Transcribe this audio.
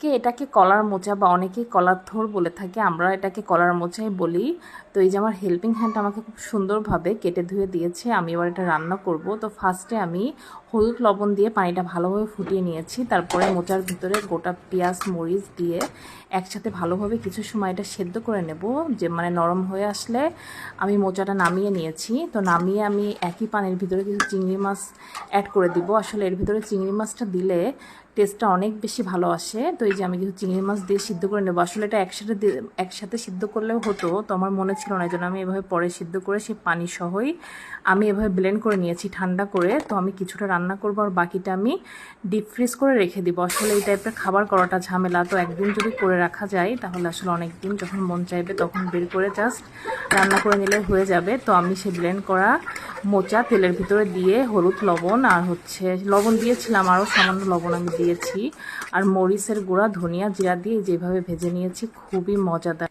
অনেকে এটাকে কলার মোচা বা অনেকেই কলার থোড় বলে থাকে, আমরা এটাকে কলার মোচাই বলি। তো এই যে আমার হেল্পিং হ্যান্ড আমাকে খুব সুন্দরভাবে কেটে ধুয়ে দিয়েছে। আমি এবার এটা রান্না করব। তো ফার্স্টে আমি হলুদ লবণ দিয়ে পানিটা ভালোভাবে ফুটিয়ে নিয়েছি। তারপরে মোচার ভিতরে গোটা পেঁয়াজ মরিচ দিয়ে একসাথে ভালোভাবে কিছু সময় এটা সেদ্ধ করে নেব, যে মানে নরম হয়ে আসলে আমি মোচাটা নামিয়ে নিয়েছি। তো নামিয়ে আমি একই পানির ভিতরে কিছু চিংড়ি মাছ অ্যাড করে দিব। আসলে এর ভিতরে চিংড়ি মাছটা দিলে টেস্টটা অনেক বেশি ভালো আসে। তো এই যে আমি কিছু চিংড়ি মাছ দিয়ে সিদ্ধ করে নেবো। আসলে এটা একসাথে সিদ্ধ করলেও হতো, তো আমার মনে ছিল না, এই জন্য আমি এভাবে পরে সিদ্ধ করে সেই পানি সহই আমি এভাবে ব্লেন্ড করে নিয়েছি ঠান্ডা করে। তো আমি কিছুটা রান্না করবো আর বাকিটা আমি ডিপ ফ্রিজ করে রেখে দিব। আসলে এই টাইপের খাবার করাটা ঝামেলা, তো একদিন যদি করে রাখা যায় তাহলে আসলে অনেক দিন যখন মন চাইবে তখন বের করে জাস্ট রান্না করে নিলে হয়ে যাবে। তো আমি সেই ব্লেন্ড করা মোচা তেলের ভিতরে দিয়ে হলুদ লবণ আর লবণ দিয়েছিলাম, আরও সামান্য লবণ আমি দিয়েছি, আর মরিচের গুঁড়া ধনিয়া জিরা দিয়ে যেভাবে ভেজে নিয়েছি, খুবই মজাদার।